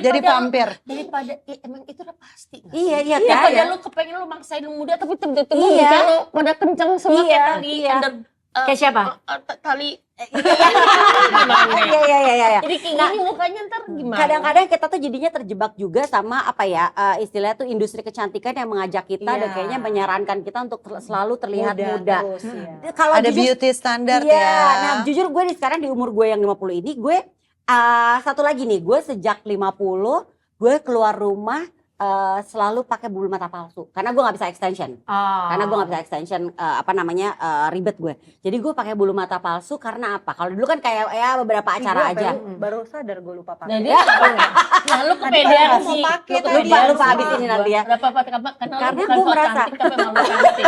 Jadi vampir. Daripada emang itu udah pasti. iya Daripada kan lu kepengen lu maksain lu muda tapi tiba-tiba Iya. lu pada kenceng semua kayak tali under Kayak siapa? Tali gimana? iya. Jadi kayak gini mukanya ntar gimana? Kadang-kadang kita tuh jadinya terjebak juga sama apa ya istilahnya tuh industri kecantikan yang mengajak kita dan kayaknya menyarankan kita untuk selalu terlihat muda. Terus, ya. Kalau Ada jujur, beauty standar iya, ya. nah jujur gue nih sekarang di umur gue yang 50 ini gue satu lagi nih, gue sejak 50 gue keluar rumah selalu pakai bulu mata palsu karena gue nggak bisa extension. Karena gue nggak bisa extension ribet gue. Jadi gue pakai bulu mata palsu karena apa? Kalau dulu kan kayak ya beberapa acara aja. Baru sadar gue lupa Nah pakai. dia nah lu kepedean mau sih. pakai Lu tadi. kepedean Lupa sih. abis ini nanti ya. Karena lu Karena bukan gue sok merasa cantik tapi malu cantik.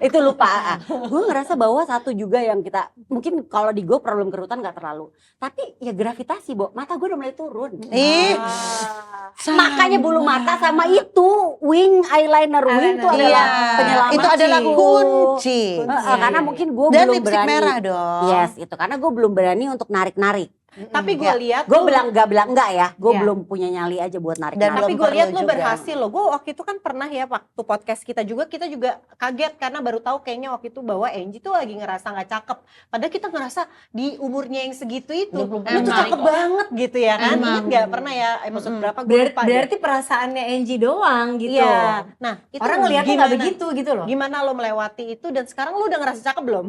itu lupa. Gue ngerasa bahwa satu juga yang kita mungkin kalau di gue problem kerutan nggak terlalu. Tapi ya gravitasi, Bo. Mata gue udah mulai turun. Ih, Makanya bulu mata sama itu wing eyeliner wing itu adalah penyelamat. itu adalah kunci. Karena mungkin gue Dan belum lipstick berani. merah dong. Yes, itu karena gue belum berani untuk narik-narik. Tapi gue lihat Gue tuh- bilang enggak ya. Gue Iya. belum punya nyali aja buat narik. Dan tapi belum gue lihat perlu lu juga. berhasil loh. Gue waktu itu kan pernah ya waktu podcast kita juga kaget karena baru tahu kayaknya waktu itu bahwa Angie tuh lagi ngerasa nggak cakep. Padahal kita ngerasa di umurnya yang segitu itu Dia belum lu tuh menarik cakep kok. banget gitu ya kan. Emang. Ingat nggak pernah ya episode berapa gue lupa deh. Berarti perasaannya Angie doang gitu. Iya. Nah, itu Orang ngeliatnya nggak gimana- begitu gitu loh. Gimana lo melewati itu dan sekarang lo udah ngerasa cakep belum?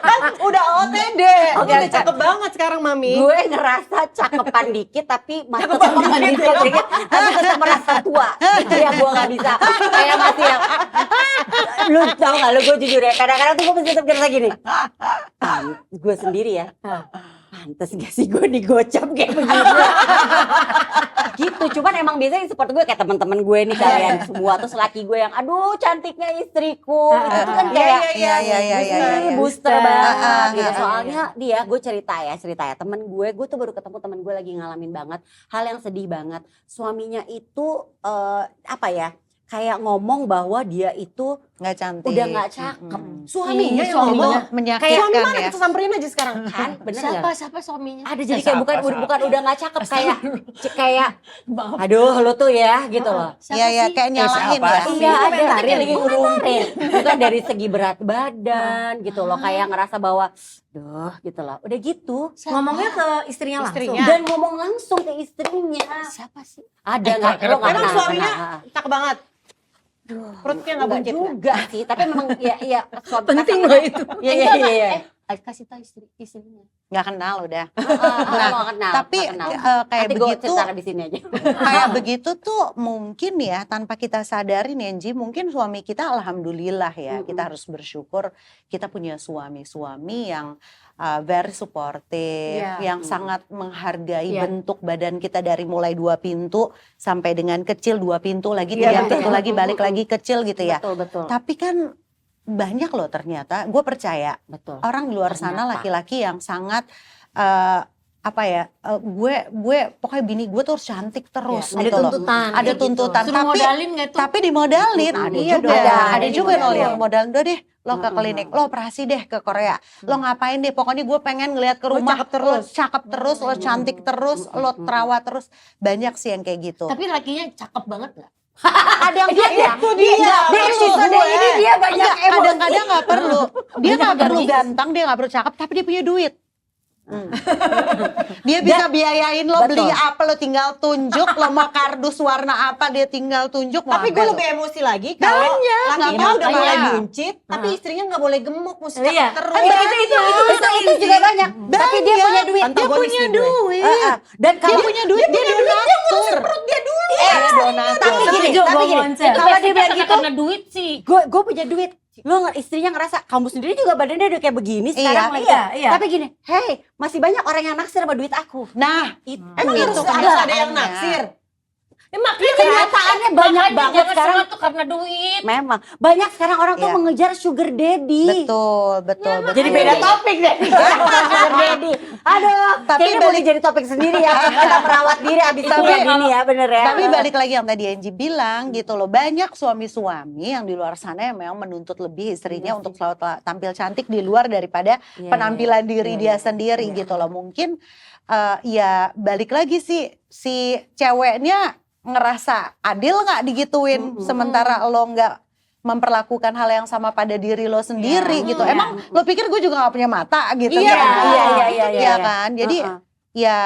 Kan udah OTD, udah cakep banget sekarang Mami. Gue ngerasa cakepan dikit tapi masih cakepan dikit tapi tetap merasa tua. Itu yang gue nggak bisa. Kayak masih yang lu tau gak, lu gue jujur ya, kadang-kadang tuh gue masih tetap ngerasa gini. Gue sendiri ya. Pantes gak sih gue digocap kayak begini. Gitu, cuman emang biasanya support gue kayak teman-teman gue nih kalian semua, terus laki gue yang aduh cantiknya istriku, itu tuh kan kayak booster banget gitu. Soalnya dia, gue cerita ya temen gue tuh baru ketemu temen gue lagi ngalamin banget hal yang sedih banget. Suaminya itu apa ya, kayak ngomong bahwa dia itu Nggak cantik. udah nggak cakep. Suaminya yang Suaminya. ngomong. Menyakitkan Kayak suami mana ya. kita samperin aja sekarang. Kan bener Siapa nggak? siapa suaminya? Ada jadi kayak bukan udah nggak cakep, kayak Maaf. aduh lo tuh ya gitu loh. Iya ya kayak nyalahin siapa ya. sih? Iya ada kayak lagi ngurumpin. Bukan dari segi berat badan gitu loh, kayak ngerasa bahwa duh gitu loh. Udah gitu. Ngomongnya ke istrinya langsung. Istrinya. Dan ngomong langsung ke istrinya. Siapa sih? Ada nggak? Lo nggak Emang pernah, suaminya pernah. cakep banget. Perutnya nggak Enggak buncit nggak? juga sih, tapi memang ya suami Penting loh itu. Iya. Kasih tahu istrinya. Nggak kenal udah. Nggak kenal. Tapi nggak kenal. kayak Nanti gue begitu, cerita di sini aja. kayak begitu tuh mungkin ya tanpa kita sadarin ya Ji, mungkin suami kita alhamdulillah ya, kita harus bersyukur kita punya suami-suami yang very supportive, Iya. yang sangat menghargai Iya. bentuk badan kita dari mulai 2 pintu sampai dengan kecil 2 pintu lagi Iya, 3 pintu betul. lagi balik lagi kecil gitu ya. Betul. Tapi kan banyak loh ternyata, gue percaya Betul. orang di luar sana Ternyata. laki-laki yang sangat gue pokoknya bini gue tuh harus cantik terus Ada gitu loh. tuntutan. Ada gitu. tuntutan. Suruh Tapi modalin nggak tuh? tapi dimodalin ada Iya juga, dong. ada juga Dimodalin. nol yang modalin udah deh lo ke Mm-mm. klinik, lo operasi deh ke Korea, lo ngapain deh, pokoknya gue pengen ngeliat ke Lo rumah, cakep terus. lo cakep terus, lo cantik terus, lo terawat terus, banyak sih yang kayak gitu. Tapi lakinya cakep banget nggak? Ada yang dia Itu dia. di episode ini dia banyak Enggak, emosi. kadang-kadang nggak perlu, dia nggak perlu ganteng, dia nggak perlu cakep, tapi dia punya duit. Dia bisa biayain lo Betul. beli apa, lo tinggal tunjuk, lo mau kardus warna apa dia tinggal tunjuk. mau Tapi apa gue lo. lebih emosi lagi kalau lakinya nggak udah apa-apa. mulai buncit, tapi istrinya nggak boleh gemuk, mesti Iya. cakep terus. itu juga banyak. Tapi dia punya duit. Dia punya duit. Dan Dia kalau punya duit, dia donatur. dia donatur. Tapi gini, Setuju, tapi Bang gini. Monce. Kalau dia bilang gitu, karena duit sih. gue punya duit. Lo istrinya ngerasa kamu sendiri juga badannya udah kayak begini sekarang. lagi. iya. Tapi gini, hey, masih banyak orang yang naksir sama duit aku. Nah, Emang harus ada yang naksir. Makanya Kenyataannya banyak banget jangan sekarang. semua tuh karena duit. Memang banyak sekarang orang tuh Iya. mengejar sugar daddy. betul. Jadi beda topik deh. Sugar daddy. Aduh, Tapi kayaknya boleh jadi topik sendiri ya. Kita merawat diri abis itu Tapi- kayak gini ya, bener ya. Tapi balik lagi yang tadi Angie bilang gitu loh, banyak suami-suami yang di luar sana yang memang menuntut lebih istrinya untuk selalu tampil cantik di luar daripada Iya, penampilan diri dia iya, sendiri gitu loh. Mungkin ya balik lagi sih si ceweknya ngerasa adil nggak digituin sementara lo nggak memperlakukan hal yang sama pada diri lo sendiri gitu. Emang lo pikir gue juga nggak punya mata gitu? Iya, kan? iya. Iya kan? Jadi Uh-uh. ya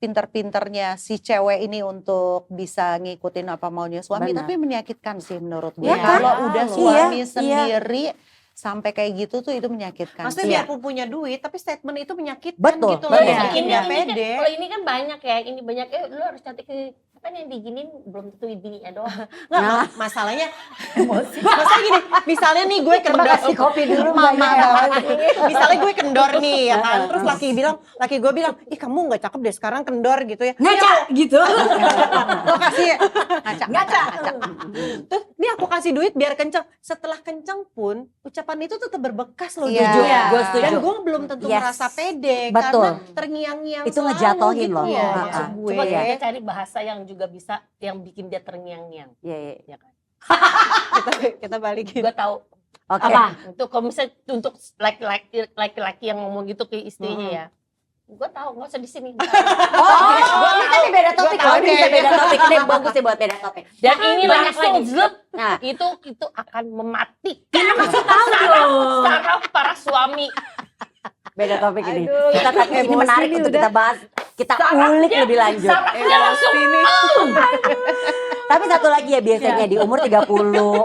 pinter-pinternya si cewek ini untuk bisa ngikutin apa maunya suami, Benar. tapi menyakitkan sih menurut gue. Iya kan? Kalau udah Iya, suami iya. sendiri sampai kayak gitu tuh itu menyakitkan. Maksudnya sih. biarpun punya duit, tapi statement itu menyakitkan Betul, gitu loh. betul. Bikin Ini, dia ini kan, pede. kalau ini kan banyak ya, ini banyak. Lu harus cantik kan yang diginin belum tentu bininya doang. Nggak, masalahnya masalahnya gini, misalnya nih gue kendor, kopi dulu Mama banget. misalnya gue kendor nih ya kan, terus laki gue bilang, ih kamu nggak cakep deh sekarang kendor gitu ya. Ngaca gitu. Lo kasih ngaca. Terus ini aku kasih duit biar kenceng. Setelah kenceng pun ucapan itu tetap berbekas loh. Iya. jujur. Iya. Gue setuju. Dan gue belum tentu Yes. merasa pede Betul. karena terngiang-ngiang Itu selalu ngejatohin gitu loh. ya, Ha-ha. maksud gue. Coba kita cari bahasa yang juga bisa, yang bikin dia terngiang-ngiang. Iya, iya. Ya kan? kita balikin. Gue tahu Oke. Apa? Untuk kalau misalnya untuk laki-laki yang ngomong gitu ke istrinya ya. Gue tahu, nggak usah di sini. Oh, ini tadi beda topik loh. Ini bisa beda topik. Ini bagus sih buat beda topik. Dan ini banyak langsung lagi. zlep. Nah, Itu akan mematikan dong. saraf para suami. beda topik ini. Aduh, Kita tapi ini emosi menarik nih untuk udah. kita bahas. Kita ulik lebih lanjut. Sarafnya langsung Tapi satu lagi ya biasanya di umur 30,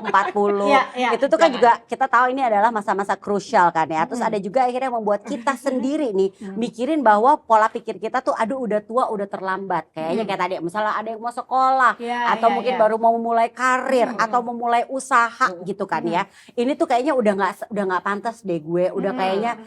40. Iya. Itu tuh kan juga kita tahu ini adalah masa-masa krusial kan ya. Terus ada juga akhirnya membuat kita sendiri nih mikirin bahwa pola pikir kita tuh aduh udah tua, udah terlambat. Kayaknya kayak tadi misalnya ada yang mau sekolah atau mungkin baru mau memulai karir atau memulai usaha gitu kan ya. Ini tuh kayaknya udah nggak pantas deh gue. Udah kayaknya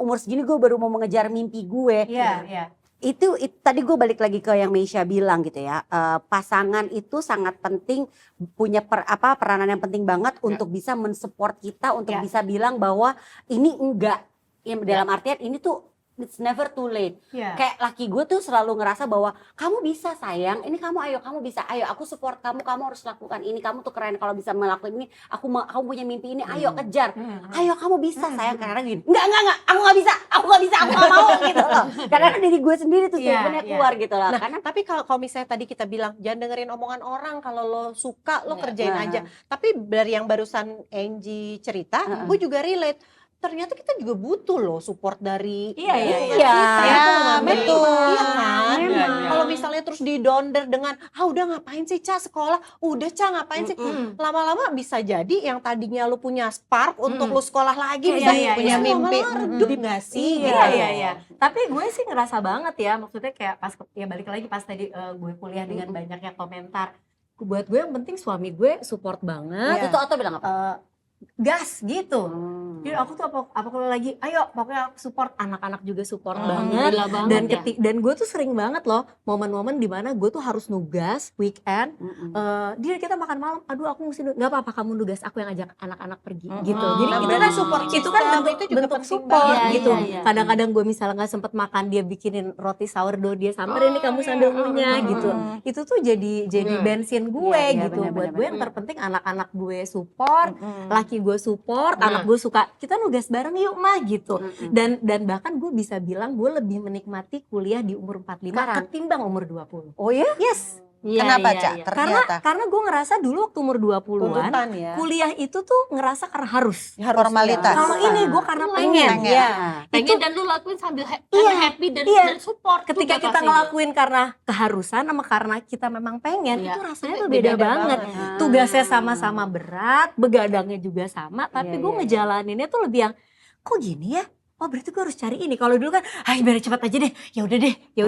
umur segini gue baru mau mengejar mimpi gue. Iya. Itu tadi gue balik lagi ke yang Meisha bilang gitu ya, pasangan itu sangat penting, punya peranan yang penting banget untuk bisa mensupport kita, untuk bisa bilang bahwa ini enggak, ya, dalam artian ini tuh it's never too late. Kayak laki gue tuh selalu ngerasa bahwa kamu bisa sayang, ini kamu bisa, ayo aku support kamu harus lakukan ini, kamu tuh keren kalau bisa melakukan ini, kamu punya mimpi ini, ayo kejar, ayo kamu bisa sayang. Karena gini, enggak, aku nggak bisa, aku nggak mau gitu loh. Karena diri gue sendiri tuh statementnya keluar gitu loh. Nah, Karena tapi kalau misalnya tadi kita bilang jangan dengerin omongan orang, kalau lo suka lo kerjain aja. Tapi dari yang barusan Angie cerita, gue juga relate. Ternyata kita juga butuh loh support dari lingkungan Iya. kita. Iya, Betul. betul. Iya kan? Memang. Kalau misalnya terus didonder dengan udah ngapain sih Ca sekolah, udah Ca ngapain sih, lama-lama bisa jadi yang tadinya lu punya spark untuk lu sekolah lagi, bisa punya mimpi, redup nggak sih? Iya. Tapi gue sih ngerasa banget ya, maksudnya kayak pas balik lagi pas tadi gue kuliah dengan banyaknya komentar. Buat gue yang penting suami gue support banget. itu Oto bilang apa? Gas gitu. Jadi aku tuh apa kalau lagi ayo pokoknya aku support, anak-anak juga support banget. Gila banget Dan gue tuh sering banget loh momen-momen dimana gue tuh harus nugas weekend. Dia kita makan malam, aduh aku mesti nggak apa-apa kamu nugas, aku yang ajak anak-anak pergi gitu. Jadi Nah, itu berarti kan support itu kan system, bentuk, itu juga bentuk penting support banget. gitu. Iya. Kadang-kadang gue misalnya nggak sempet makan, dia bikinin roti sourdough, dia samperin nih kamu sambil ngunyah gitu. Itu tuh jadi bensin gue Iya, gitu. benar, Buat benar, gue yang terpenting anak-anak gue support, laki gue support, anak gue suka kita nugas bareng yuk mah gitu. Dan bahkan gue bisa bilang gue lebih menikmati kuliah di umur 45 ketimbang umur 20. Oh ya? Yes. Kenapa Ca? Ternyata Karena gue ngerasa dulu waktu umur 20-an Tuntutan ya. kuliah itu tuh ngerasa karena harus. formalitas. Kalau ini gue karena pengen. Pengen. pengen dan lu lakuin sambil happy dan support. Ketika tuh kita pasti. ngelakuin karena keharusan sama karena kita memang pengen, Iya. itu rasanya tuh beda banget. Tugasnya sama-sama berat, begadangnya juga sama, tapi gue ngejalaninnya tuh lebih yang kok gini ya? Oh berarti gue harus cari ini. Kalau dulu kan, biar cepet aja deh. Ya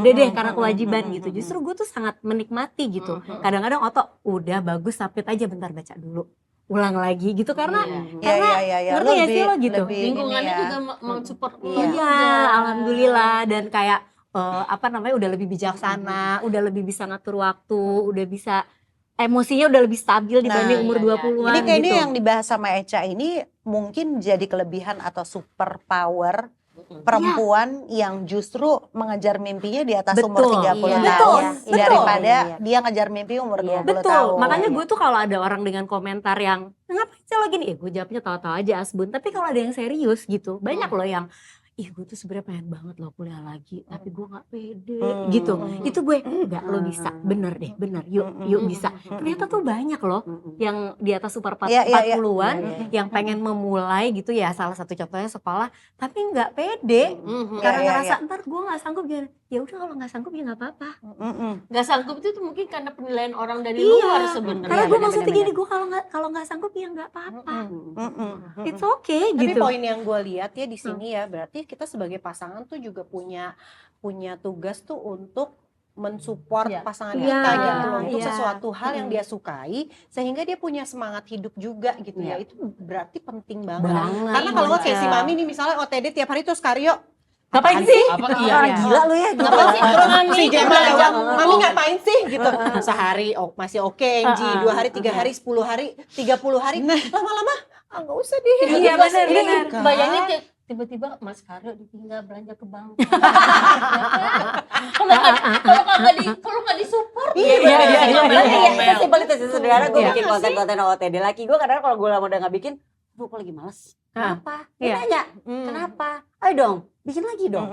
udah deh, karena kewajiban gitu. Justru gue tuh sangat menikmati gitu. Kadang-kadang Oto, udah bagus, sapit aja bentar baca dulu. Ulang lagi gitu karena Iya. ngerti gak sih lo gitu? Lingkungannya ini ya. juga mensupport lu. Iya, alhamdulillah. Dan kayak udah lebih bijaksana, udah lebih bisa ngatur waktu, udah bisa emosinya udah lebih stabil dibanding umur 20-an Ini kayaknya gitu. yang dibahas sama Echa ini mungkin jadi kelebihan atau super power perempuan yang justru mengejar mimpinya di atas umur 30 Iya. tahun Betul. daripada dia ngejar mimpi umur 20 Betul, tahun. makanya gue tuh kalau ada orang dengan komentar yang ngapain sih lo gini, gue jawabnya tahu-tahu aja Asbun. Tapi kalau ada yang serius gitu, banyak loh yang gue tuh sebenarnya pengen banget lo kuliah lagi, tapi gue nggak pede gitu. Itu gue enggak, lo bisa, bener deh, bener, yuk bisa. Ternyata tuh banyak loh yang di atas super 40-an yang pengen memulai gitu ya. Salah satu contohnya sekolah, tapi nggak pede karena ngerasa ntar gue nggak sanggup gimana. Ya udah kalau nggak sanggup ya nggak apa-apa. Gak sanggup itu tuh mungkin karena penilaian orang dari luar sebenarnya. Karena gue maksudnya gini, gue kalau nggak sanggup ya nggak apa-apa. It's okay Tapi gitu. poin yang gue lihat ya di sini ya, berarti kita sebagai pasangan tuh juga punya tugas tuh untuk mensupport pasangan kita gitu loh, untuk sesuatu hal yang dia sukai sehingga dia punya semangat hidup juga gitu ya. Itu berarti penting banget. Karena kalau nggak kayak si Mami nih misalnya OTD tiap hari terus karyo. Ngapain sih? Orang gila lu ya. Ngapain sih? Terus si Jamal jawab, Mami ngapain sih gitu. Sehari masih oke, Angie, 2 hari, 3 hari, 10 hari, 30 hari, lama-lama nggak usah deh. Iya benar. Bayangin kayak tiba-tiba Mas Karyo ditinggal belanja ke bank. Kalau nggak disupport. Iya. Sesimpel itu sih, saudara. Gue bikin konten-konten OOTD. Laki gue kadang kalau gue lama udah nggak bikin, Bro, aku lagi males. Ah, Kenapa? Dia iya. nanya, kenapa? Ayo dong, bikin lagi dong.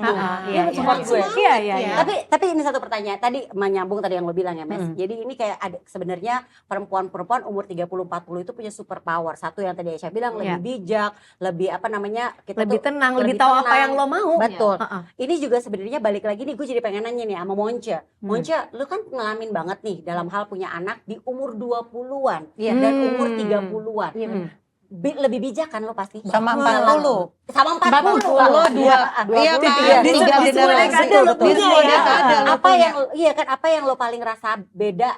Iya, support gue. Iya. Tapi ini satu pertanyaan, tadi menyambung tadi yang lo bilang ya, Mes. Jadi ini kayak ada sebenarnya perempuan-perempuan umur 30-40 itu punya super power. Satu yang tadi Aisyah bilang lebih bijak, lebih apa namanya, kita Lebih tuh tenang, lebih tahu apa tenang. yang lo mau. Betul. Heeh. Ini juga sebenarnya balik lagi nih, gue jadi pengen nanya nih sama Monce. Monce, lu kan ngalamin banget nih dalam hal punya anak di umur 20-an dan umur 30-an. Lebih bijak kan lo pasti? Sama 40. Sama 40. Iya kan? Di Tiga semua generasi. dekade lo Di punya semua ya. dekade lo Apa punya. yang iya kan, apa yang lo paling rasa beda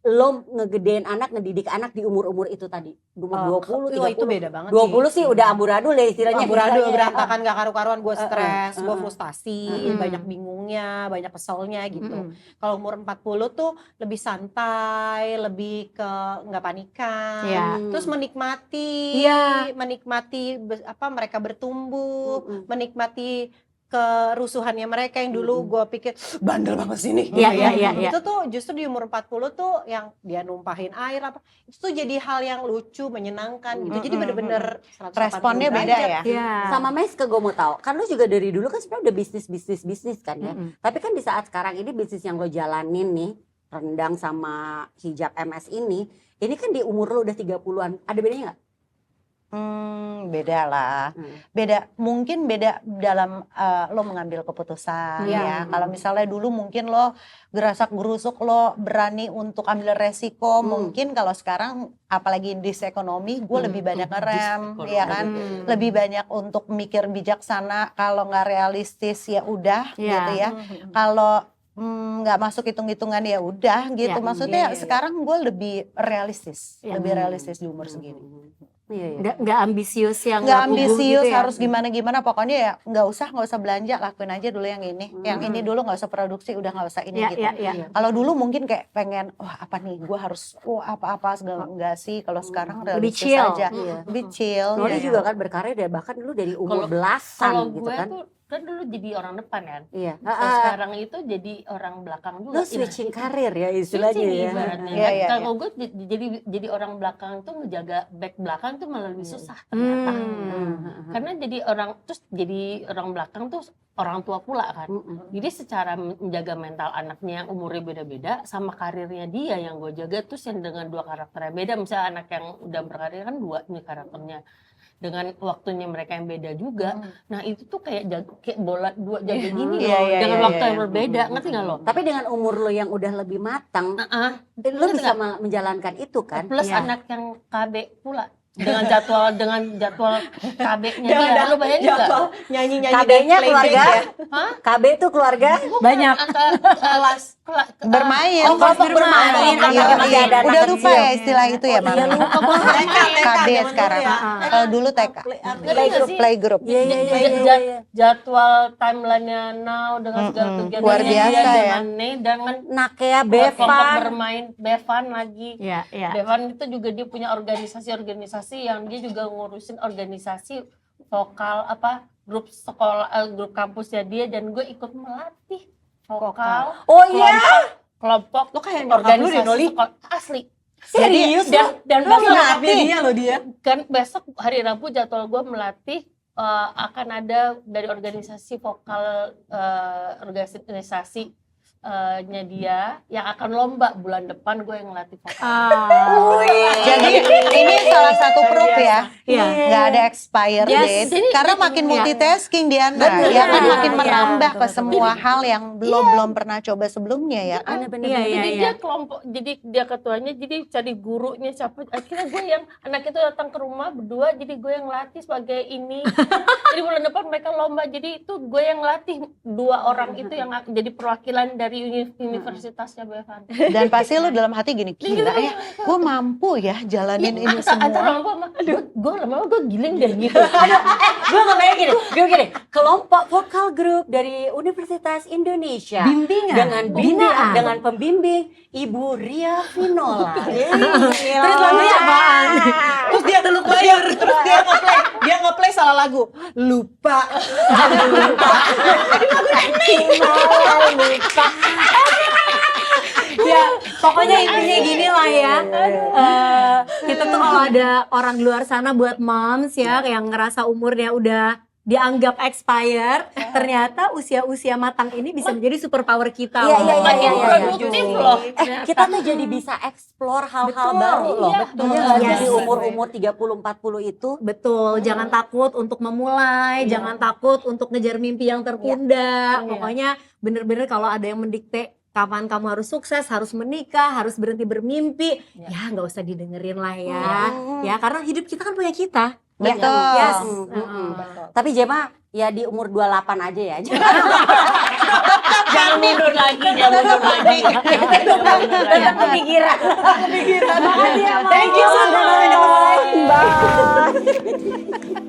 lo ngegedein anak, ngedidik anak di umur-umur itu tadi? Umur 20, 30. Itu beda banget 20 sih udah amburadul ya istilahnya. amburadul, istilahnya. berantakan gak karu-karuan, gue stres, gue frustasi, Mm-mm. banyak bingungnya, banyak keselnya gitu. Kalau umur 40 tuh lebih santai, lebih ke nggak panikan, Iya. terus menikmati, Iya. apa mereka bertumbuh, menikmati kerusuhannya mereka yang dulu gue pikir bandel banget sini. Iya, iya. Itu tuh justru di umur 40 tuh yang dia numpahin air apa, itu tuh jadi hal yang lucu, menyenangkan gitu. Jadi bener-bener 180 Responnya beda derajat. ya. Iya. Sama Mes ke gue mau tahu, kan lo juga dari dulu kan sebenarnya udah bisnis kan ya. Tapi kan di saat sekarang ini bisnis yang lo jalanin nih, rendang sama hijab MS ini kan di umur lo udah 30-an. Ada bedanya nggak? Beda lah. Beda, mungkin beda dalam lo mengambil keputusan ya. Kalau misalnya dulu mungkin lo gerasak gerusuk, lo berani untuk ambil resiko. Mungkin kalau sekarang apalagi di ekonomi, gue lebih banyak ngerem, ya kan. Lebih banyak untuk mikir bijaksana. Kalau nggak realistis ya udah gitu ya. Kalau nggak masuk hitung-hitungan ya udah gitu. Maksudnya sekarang gue lebih realistis, lebih realistis di umur segini. Nggak ambisius yang Nggak gugup ambisius gitu ya. harus gimana-gimana, pokoknya ya nggak usah belanja, lakuin aja dulu yang ini. Yang ini dulu nggak usah produksi, udah nggak usah ini gitu. Kalau dulu mungkin kayak pengen, wah apa nih, gue harus apa-apa segala, enggak sih. Kalau sekarang Lebih realistis chill. aja, lebih chill. Nori juga kan berkarir dari bahkan dulu dari umur Kalau belasan gitu gue kan. tuh kan dulu jadi orang depan kan. Iya. Terus sekarang itu jadi orang belakang juga. Lo switching karir ya istilahnya Switching ya. ibaratnya. Iya, iya, Kalau gue jadi orang belakang tuh ngejaga back belakang tuh malah lebih susah ternyata. Karena jadi orang belakang tuh orang tua pula kan. Jadi secara menjaga mental anaknya yang umurnya beda-beda sama karirnya dia yang gue jaga tuh yang dengan dua karakternya beda. Misalnya anak yang udah berkarir kan dua nih karakternya. Dengan waktunya mereka yang beda juga. Nah itu tuh kayak bola dua jaga gini loh. Dengan waktu yang berbeda. Ngerti gak lo? Tapi dengan umur lo yang udah lebih matang, lo bisa menjalankan itu kan. Plus anak yang KB pula. Dengan jadwal KB-nya dia. Lo bayangin gak? Nyanyi-nyanyi KB-nya keluarga? Hah? KB itu keluarga? Banyak. Bermain. Oh, kelompok bermain. Iya, Masih ada anak udah kecil. lupa ya istilah itu ya, Mama. Iya lupa banget. KB sekarang. Kalau dulu TK. Playgroup. Iya. Jadwal timeline-nya Now dengan segala kegiatan Luar biasa ya. dengan Nakea kelompok Bevan. bermain Bevan lagi. Iya. Bevan itu juga dia punya organisasi yang dia juga ngurusin organisasi vokal grup sekolah, grup kampusnya dia, dan gue ikut melatih vokal. Oh iya. Kelompok Lo kayak nyokap lu deh, Noli. sekolah asli. Serius lo? Dan Lo besok ngelatih dia loh dia. kan besok hari Rabu jadwal gue melatih akan ada dari organisasi vokal organisasi nya dia yang akan lomba bulan depan, gue yang ngelatih vokal. Jadi ini salah satu proof ya. Iya. Nggak ada expire Yes. date. Karena makin multitasking Diana, ya kan makin menambah ke semua hal yang belum pernah coba sebelumnya ya kan. Jadi dia kelompok, jadi dia ketuanya, jadi cari gurunya siapa. Akhirnya gue yang anak itu datang ke rumah berdua, jadi gue yang latih sebagai ini. Jadi bulan depan mereka lomba, jadi itu gue yang latih dua orang itu yang jadi perwakilan dari universitasnya Bevan. Dan pasti lu dalam hati gini, gila ya, gue mampu ya jalanin ini Antara semua. mampu sama, gue lama-lama gue giling deh gitu. Gue ngebayang gini, kelompok vokal grup dari Universitas Indonesia. Bimbingan. Dengan pembimbing Ibu Ria Vinola. Terus lagunya apaan? Terus dia terus dia ngeplay salah lagu. Lupa. Ya, pokoknya intinya gini lah ya. Kita tuh kalau ada orang di luar sana buat moms ya yang ngerasa umurnya udah dianggap expired, ternyata usia-usia matang ini bisa menjadi superpower kita. Iya, loh. iya, iya, Makin iya, iya. produktif loh. Kita tuh jadi bisa explore hal-hal Betul, baru loh. iya, Betul. iya. Jadi Yes. umur-umur 30-40 itu Betul, jangan takut untuk memulai, jangan takut untuk ngejar mimpi yang tertunda. Pokoknya bener-bener kalau ada yang mendikte kapan kamu harus sukses, harus menikah, harus berhenti bermimpi, ya nggak usah didengerin lah ya. Ya karena hidup kita kan punya kita. Betul. Yes. Tapi Jema ya di umur 28 aja ya. Jangan mundur lagi, jangan mundur lagi. Tetap kepikiran. Kepikiran. Makasih ya, Mama. Thank you so much. Bye.